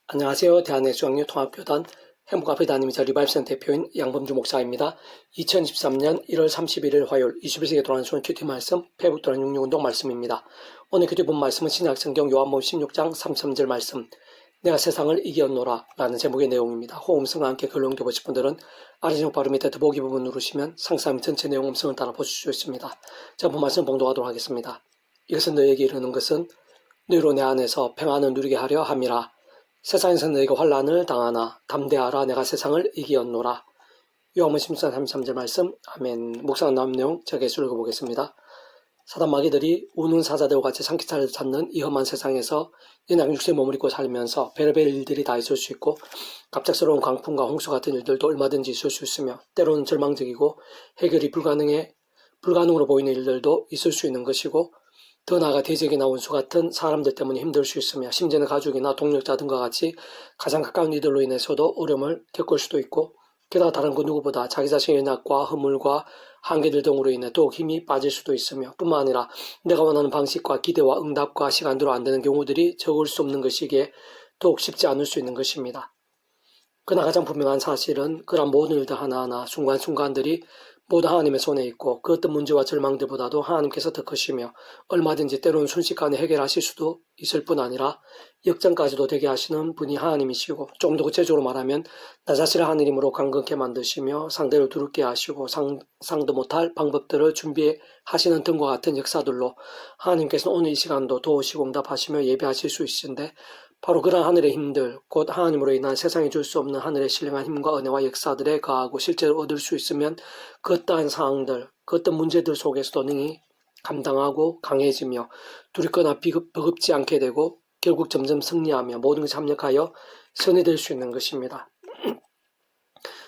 안녕하세요. 대한예수학교통합교단 행복앞에다님이자 리바이브센터 대표인 양범주 목사입니다. 2023년 1월 31일 화요일 21세기 도란수원 큐티 말씀 페북도란 66운동 말씀입니다. 오늘 큐티 본 말씀은 신약성경 요한복음 16장 33절 말씀 내가 세상을 이겼노라 라는 제목의 내용입니다. 호음성과 함께 글로 옮겨보실 분들은 아래쪽 바로 밑에 더보기 부분 누르시면 상세한 전체 내용 음성을 따라 보실 수 있습니다. 자, 본 말씀 봉독하도록 하겠습니다. 이것은 너에게 이르는 것은 너희로 내 안에서 평안을 누리게 하려 함이라. 세상에서 너희가 환난을 당하나 담대하라. 내가 세상을 이기었노라. 요한복음 16장 33절 말씀. 아멘. 묵상 나온 내용 제가 계속 읽어보겠습니다. 사단 마귀들이 우는 사자들과 같이 산기차를 찾는 이 험한 세상에서 연약 육체에 머무르고 살면서 별의별 일들이 다 있을 수 있고 갑작스러운 광풍과 홍수 같은 일들도 얼마든지 있을 수 있으며 때로는 절망적이고 해결이 불가능으로 보이는 일들도 있을 수 있는 것이고 더 나아가 대적이나 원수 같은 사람들 때문에 힘들 수 있으며 심지어는 가족이나 동력자 등과 같이 가장 가까운 이들로 인해서도 어려움을 겪을 수도 있고 게다가 다른 그 누구보다 자기 자신의 연약과 허물과 한계들 등으로 인해 더욱 힘이 빠질 수도 있으며 뿐만 아니라 내가 원하는 방식과 기대와 응답과 시간대로 안 되는 경우들이 적을 수 없는 것이기에 더욱 쉽지 않을 수 있는 것입니다. 그러나 가장 분명한 사실은 그런 모든 일들 하나하나 순간순간들이 모두 하나님의 손에 있고 그 어떤 문제와 절망들보다도 하나님께서 더 크시며 얼마든지 때로는 순식간에 해결하실 수도 있을 뿐 아니라 역전까지도 되게 하시는 분이 하나님이시고 좀 더 구체적으로 말하면 나 자신을 하느님으로 강건케 만드시며 상대를 두렵게 하시고 상도 못할 방법들을 준비하시는 등과 같은 역사들로 하나님께서는 오늘 이 시간도 도우시고 응답하시며 예배하실 수 있으신데 바로 그런 하늘의 힘들, 곧 하나님으로 인한 세상이 줄 수 없는 하늘의 신령한 힘과 은혜와 역사들에 가하고 실제로 얻을 수 있으면 그 어떠한 상황들, 그 어떤 문제들 속에서도 능히 감당하고 강해지며 두렵거나 버겁지 않게 되고 결국 점점 승리하며 모든 것이 합력하여 선이 될 수 있는 것입니다.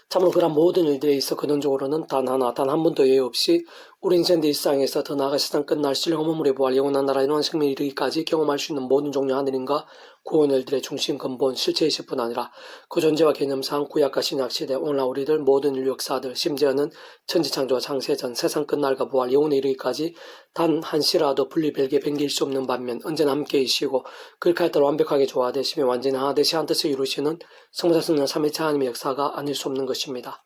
참으로 그런 모든 일들에 있어 근원적으로는 단 한 번도 예외 없이 우리 인생의 일상에서 더 나아가 세상 끝날 신령한 몸물의 부활 영원한 나라의 영원한 생명에 이르기까지 경험할 수 있는 모든 종류 하늘인과 구원 일들의 중심 근본 실체이실 뿐 아니라 그 존재와 개념상 구약과 신약 시대 오늘날 우리들 모든 인류 역사들 심지어는 천지창조와 창세전 세상 끝날과 부활 영원에 이르기까지 단 한시라도 분리 별개 변개일 수 없는 반면 언제나 함께이시고 그렇게 할 때로 완벽하게 조화되시며 완전히 하나 되시 한 뜻을 이루시는 성부자 성령 삼위일체 하나님의 역사가 아닐 수 없는 것입니다.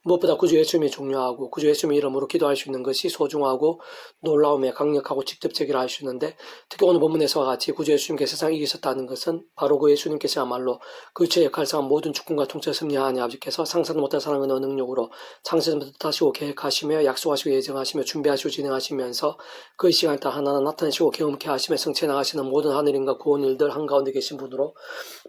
무엇보다 구주 예수님이 중요하고 구주 예수님의 이름으로 기도할 수 있는 것이 소중하고 놀라움에 강력하고 직접적이라 할 수 있는데 특히 오늘 본문에서와 같이 구주 예수님께서 세상을 이기셨다는 것은 바로 그 예수님께서야말로 그 죄의 역할상 모든 주권과 통치를 승리하니 아버지께서 상상도 못할 사랑과 능력으로 창세전부터 뜻하시고 계획하시며 약속하시고 예정하시며 준비하시고 진행하시면서 그 시간 다 하나하나 나타내시고 경험케 하시며 성취해 나가시는 모든 하늘인과 구원 일들 한가운데 계신 분으로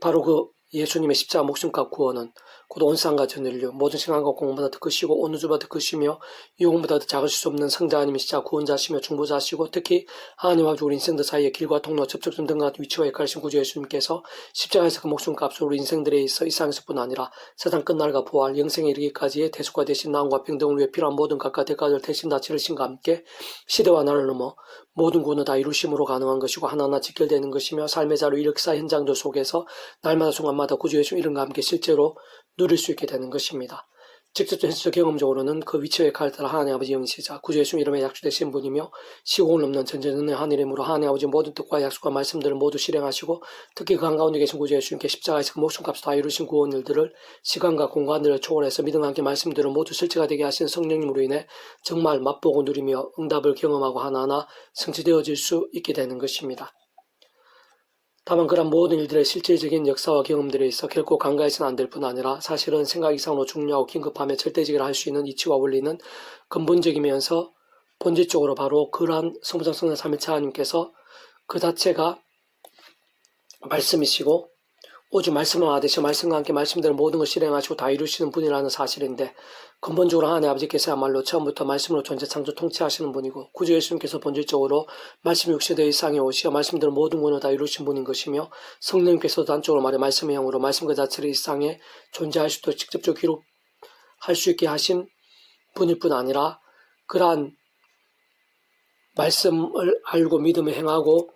바로 그 예수님의 십자가 목숨과 구원은 곧 온 세상과 전 인류 모든 시간과 공보다 더 크시고 어느 주보다 더 크시며 영혼보다 더 작으실 수 없는 성자 하나님이시자 구원자시며 중보자시고 특히 하나님과 우리 인생들 사이의 길과 통로 접촉점 등과 위치와 역할이신 구주 예수님께서 십자가에서 그 목숨값을 우리 인생들에 있어 이 세상에서뿐 아니라 세상 끝날과 부활 영생에 이르기까지의 대속과 대신 나음과 평등을 위해 필요한 모든 값과 대가를 대신 다 치르신과 함께 시대와 나를 넘어 모든 구원을 다 이루심으로 가능한 것이고 하나하나 직결되는 것이며 삶의 자료 역사 현장들 속에서 날마다 순간마다 구주 예수 이름과 함께 실제로 누릴 수 있게 되는 것입니다. 직접적 현실적 경험적으로는 그 위치에 갈따라 하나님 아버지 영시자 구주 예수 이름에 약속되신 분이며 시공을 넘는 전전의 하늘 이름으로 하나님 아버지 모든 뜻과 약속과 말씀들을 모두 실행하시고 특히 그 한가운데 계신 구주 예수님께 십자가에서 그 목숨값을 다 이루신 구원 일들을 시간과 공간들을 초월해서 믿음과 함께 말씀들을 모두 실체가 되게 하신 성령님으로 인해 정말 맛보고 누리며 응답을 경험하고 하나하나 성취되어질 수 있게 되는 것입니다. 다만 그런 모든 일들의 실질적인 역사와 경험들에 있어 결코 간과해서는 안 될 뿐 아니라 사실은 생각 이상으로 중요하고 긴급하며 절대적이라 할 수 있는 이치와 원리는 근본적이면서 본질적으로 바로 그러한 성부장 성령 삼위일체 하나님께서 그 자체가 말씀이시고 오직 말씀을 하듯이 말씀과 함께 말씀대로 모든 걸 실행하시고 다 이루시는 분이라는 사실인데 근본적으로 하나님 아버지께서야말로 처음부터 말씀으로 존재 창조 통치하시는 분이고 구주 예수님께서 본질적으로 말씀 육신의 일상에 오시어 말씀대로 모든 것을 다 이루신 분인 것이며 성령님께서도 단적으로 말해 말씀의 형으로 말씀 그 자체를 일상에 존재할 수도 직접적으로 기록할 수 있게 하신 분일 뿐 아니라 그러한 말씀을 알고 믿음에 행하고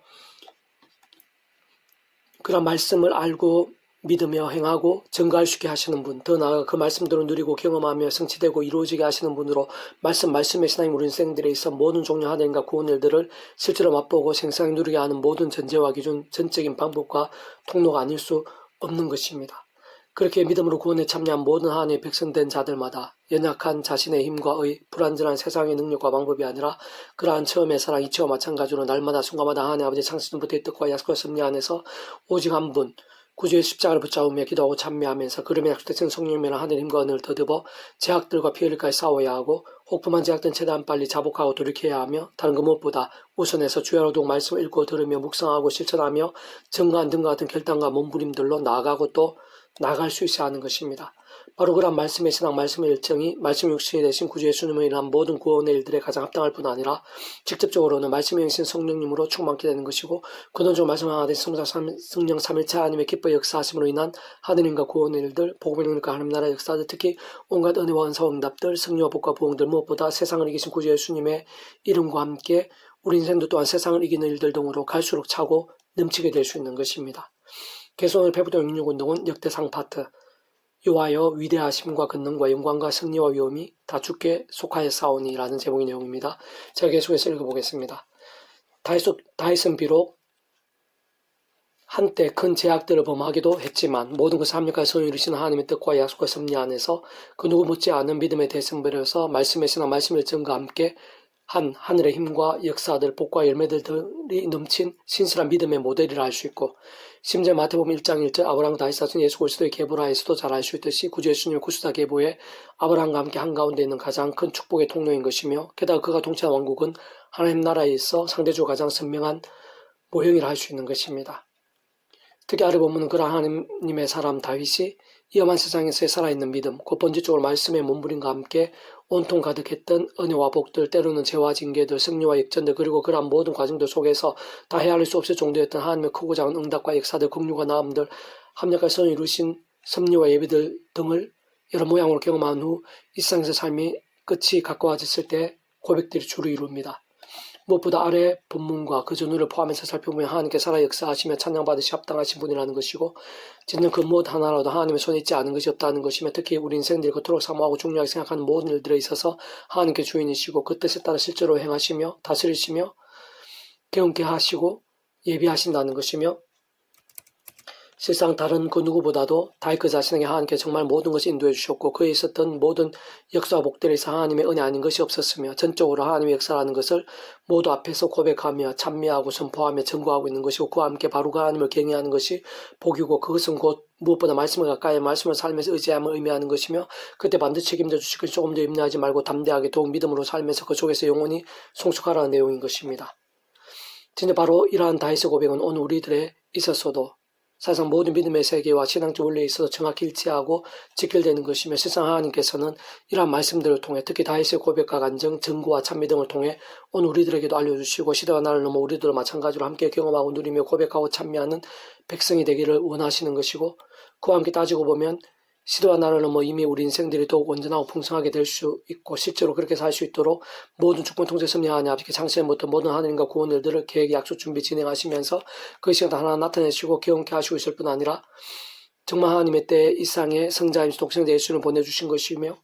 그런 말씀을 알고 믿으며 행하고 증거할 수 있게 하시는 분, 더 나아가 그 말씀들을 누리고 경험하며 성취되고 이루어지게 하시는 분으로 말씀의 신앙인 우리 인생들에 있어 모든 종류 하나님과 구원 일들을 실제로 맛보고 생생하게 누리게 하는 모든 전제와 기준, 전적인 방법과 통로가 아닐 수 없는 것입니다. 그렇게 믿음으로 구원에 참여한 모든 하나님의 백성된 자들마다 연약한 자신의 힘과 의, 불완전한 세상의 능력과 방법이 아니라 그러한 처음의 사랑 이치와 마찬가지로 날마다 순간마다 하나님 아버지 창세전부터의 뜻과 약속과 섭리 안에서 오직 한 분, 구주의 십자가를 붙잡으며 기도하고 참여하면서 그름에 약속된 성령님이나 하늘의 힘과 은혜를 더듬어 제약들과 피해를까지 싸워야 하고 혹부만 제약된 최대한 빨리 자복하고 돌이켜야 하며 다른 그 무엇보다 우선해서 주야로동 말씀을 읽고 들으며 묵상하고 실천하며 증거한 등과 같은 결단과 몸부림들로 나아가고 또 나갈 수 있어야 하는 것입니다. 바로 그런 말씀의 신앙, 말씀의 일정이 말씀 육신이 되신 구주 예수님을 인한 모든 구원의 일들에 가장 합당할 뿐 아니라 직접적으로는 말씀의 영이신 성령님으로 충만케 되는 것이고 근원적으로 말씀 하나 되신 성령 삼일체 하나님의 기뻐 역사하심으로 인한 하느님과 구원의 일들, 복음의 능력과 하나님 나라의 역사들, 특히 온갖 은혜와 은사와 응답들, 승리와 복과 부흥들, 무엇보다 세상을 이기신 구주 예수님의 이름과 함께 우리 인생도 또한 세상을 이기는 일들 등으로 갈수록 차고 넘치게 될 수 있는 것입니다. 개성을 페브도 66운동은 역대상 파트 여호와여 위대하심과 권능과 영광과 승리와 위엄이 다 주께 속하였사오니 라는 제목의 내용입니다. 제가 계속해서 읽어보겠습니다. 다윗은 비록 한때 큰 제약들을 범하기도 했지만 모든 것을 합력하여 선을 이루시는 하나님의 뜻과 약속과 섭리 안에서 그 누구 못지않은 믿음의 대승벌에서 말씀의 신앙 말씀의 증거와 함께 한 하늘의 힘과 역사들, 복과 열매들이 넘친 신실한 믿음의 모델이라 할 수 있고 심지어 마태복음 1장 1절 아브라함 다윗 사촌 예수 그리스도의 계보라에서도 잘 알 수 있듯이 구주 예수님의 구수다 계보에 아브라함과 함께 한가운데 있는 가장 큰 축복의 통로인 것이며 게다가 그가 통치한 왕국은 하나님 나라에 있어 상대적으로 가장 선명한 모형이라 할 수 있는 것입니다. 특히 아래 본문은 그러한 하나님의 사람 다윗이 위험한 세상에서의 살아있는 믿음, 곧 본질적으로 말씀의 몸부림과 함께 온통 가득했던 은혜와 복들, 때로는 죄와 징계들, 승리와 역전들, 그리고 그러한 모든 과정들 속에서 다 헤아릴 수 없을 정도였던 하나님의 크고 작은 응답과 역사들, 긍휼과 나음들, 합력할 선을 이루신 섭리와 예비들 등을 여러 모양으로 경험한 후 이 세상에서 삶이 끝이 가까워졌을 때 고백들이 주를 이룹니다. 무엇보다 아래 본문과 그 전후를 포함해서 살펴보면 하나님께 살아 역사하시며 찬양받으시 합당하신 분이라는 것이고 짓는 그 무엇 하나라도 하나님의 손에 있지 않은 것이 없다는 것이며 특히 우리 인생들이 그토록 사모하고 중요하게 생각하는 모든 일들에 있어서 하나님께 주인이시고 그 뜻에 따라 실제로 행하시며 다스리시며 경험케 하시고 예비하신다는 것이며 실상 다른 그 누구보다도 다윗 그 자신에게 하나님께 정말 모든 것을 인도해 주셨고 그에 있었던 모든 역사와 복들에 있어 하나님의 은혜 아닌 것이 없었으며 전적으로 하나님의 역사라는 것을 모두 앞에서 고백하며 찬미하고 선포하며 증거하고 있는 것이고 그와 함께 바로 하나님을 경외하는 것이 복이고 그것은 곧 무엇보다 말씀을 가까이 말씀을 살면서 의지함을 의미하는 것이며 그때 반드시 책임져 주시고 조금 더 염려하지 말고 담대하게 더욱 믿음으로 살면서 그 속에서 영원히 송축하라는 내용인 것입니다. 진짜 바로 이러한 다윗의 고백은 오늘 우리들에 있었어도 사실상 모든 믿음의 세계와 신앙적 원리에 있어서 정확히 일치하고 직결되는 것이며 실상 하나님께서는 이러한 말씀들을 통해 특히 다윗의 고백과 간증, 증거와 찬미 등을 통해 오늘 우리들에게도 알려주시고 시대와 나를 넘어 우리들을 마찬가지로 함께 경험하고 누리며 고백하고 찬미하는 백성이 되기를 원하시는 것이고 그와 함께 따지고 보면 시대와 나를 넘어 이미 우리 인생들이 더욱 온전하고 풍성하게 될 수 있고 실제로 그렇게 살 수 있도록 모든 주권 통제 섭리하나님 아버지께 창세부터 모든 하나님과 구원 일들을 계획 약속 준비 진행하시면서 그 시간 하나 나타내시고 경험케 하시고 있을 뿐 아니라 정말 하나님의 때에 이 세상에 성자이신 독생자 예수를 보내주신 것이며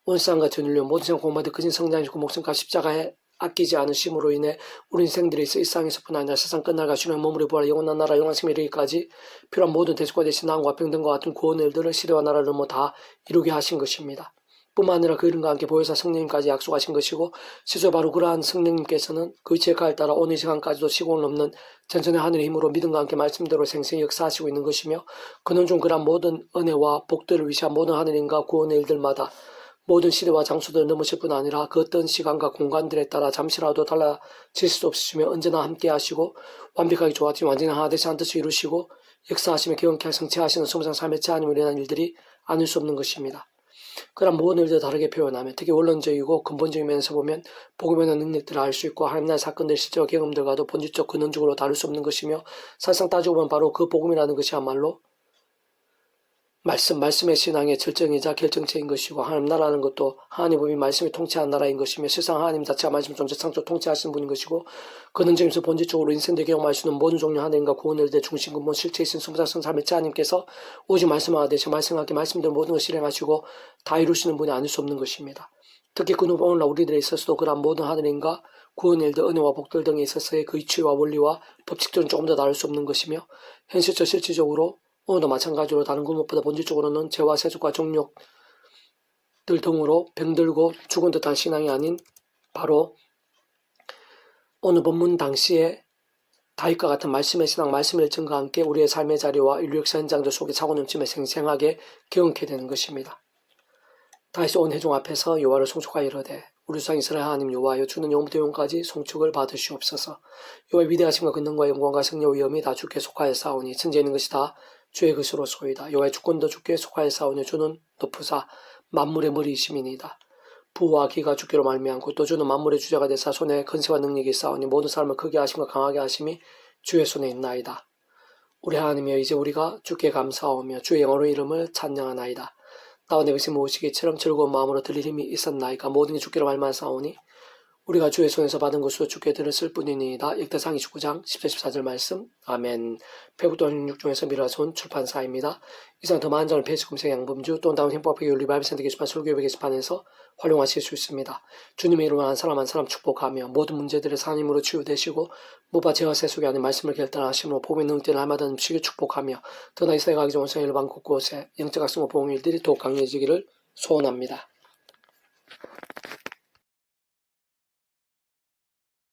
온 세상과 전율로 모든 세상 공마다 그진 성자이시고 목숨과 십자가에 아끼지 않으심으로 인해 우리 인생들이 있어 이 세상에서뿐 아니라 세상 끝날과 주님의 몸으로 부활 영원한 나라 영원한 생명에 이르기까지 필요한 모든 대속과 대신 나음과 평등과 같은 구원의 일들을 시대와 나라를 넘어 다 이루게 하신 것입니다. 뿐만 아니라 그 이름과 함께 보혜사 성령님까지 약속하신 것이고 실제 바로 그러한 성령님께서는 그 지혜가에 따라 오늘 시간까지도 시공을 넘는 전천의 하늘의 힘으로 믿음과 함께 말씀대로 생생히 역사하시고 있는 것이며 그는 중 그러한 모든 은혜와 복들을 위시한 모든 하늘인과 구원의 일들마다 모든 시대와 장소들을 넘으실 뿐 아니라 그 어떤 시간과 공간들에 따라 잠시라도 달라질 수 없으시며 언제나 함께 하시고 완벽하게 조화하시며 완전히 하나 되시 한 뜻을 이루시고 역사하시며 경험케 성취하시는 소무상 삶의 하나님을 일어난 일들이 아닐 수 없는 것입니다. 그런 모든 일들을 다르게 표현하며 특히 원론적이고 근본적인 면에서 보면 복음의 능력들을 알 수 있고 하나님 나라의 사건들 실제와 경험들과도 본질적 근원적으로 다를 수 없는 것이며 사실상 따지고 보면 바로 그 복음이라는 것이야말로 말씀의 신앙의 절정이자 결정체인 것이고 하나님 나라는 것도 하나님 법이 말씀이 통치하는 나라인 것이며 세상 하나님 자체가 말씀 존재 창조 통치하시는 분인 것이고 근원적이면서 본질적으로 인생들 경험할 수 있는 모든 종류 하나님과 구원을 대 중심 근본 실체 있은 수무자성 삶의 하나님께서 오직 말씀하되 되시 말씀하게 말씀대로 모든 것을 실행하시고 다 이루시는 분이 아닐 수 없는 것입니다. 특히 그 오늘날 우리들에 있어서도 그러한 모든 하나님과 구원의 일들, 은혜와 복들 등에 있어서의 그 이치와 원리와 법칙들은 조금 더 다를 수 없는 것이며 현실적 실질적으로 오늘도 마찬가지로 다른 그 무엇보다 본질적으로는 죄와 세속과 정욕들 등으로 병들고 죽은 듯한 신앙이 아닌 바로 오늘 본문 당시에 다윗과 같은 말씀의 신앙, 말씀의 일정과 함께 우리의 삶의 자리와 인류 역사 현장들 속에 차고 넘치며 생생하게 경험하게 되는 것입니다. 다윗이 온 회중 앞에서 여호와를 송축하여 이르되 우리 조상 이스라엘 하나님 여호와여 주는 영부터 영까지 송축을 받으시옵소서. 여호와의 위대하심과 근능과 영광과 승리와 위엄이 다 주께 속하여 싸우니 천지에 있는 것이 다 주의 것으로소이다. 여호와의 주권도 주께 속하여 싸우니 주는 높으사 만물의 머리이심이니이다. 부와 기가 주께로 말미암고 또 주는 만물의 주자가 되사 손에 근세와 능력이 싸우니 모든 사람을 크게 하심과 강하게 하심이 주의 손에 있나이다. 우리 하나님이여 이제 우리가 주께 감사하오며 주의 영어로 이름을 찬양하나이다. 나와 내 백성 모으시기 이처럼 즐거운 마음으로 들릴 힘이 있었나이까. 모든 게 주께로 말만 싸우니 우리가 주의 손에서 받은 것으로 주께 들었을 뿐이니이다. 역대상 29장 10절 14절 말씀. 아멘. 페북도안 6중에서 미라손 출판사입니다. 이상 더 많은 점을 페이지 검색 양범주 또는 다운 행복하게 윤리 바이블 센터 게시판 설교회 게시판에서 활용하실 수 있습니다. 주님의 이름으로 한 사람 한 사람 축복하며 모든 문제들의 하나님으로 치유되시고 무바 죄와 세속이 아닌 말씀을 결단하심으로 복음의 능력을 날마다 넘치게 축복하며 더나 이스라엘 가기 전 원성 일반 곳곳에 영적 학성과 복음 일들이 더욱 강해지기를 소원합니다.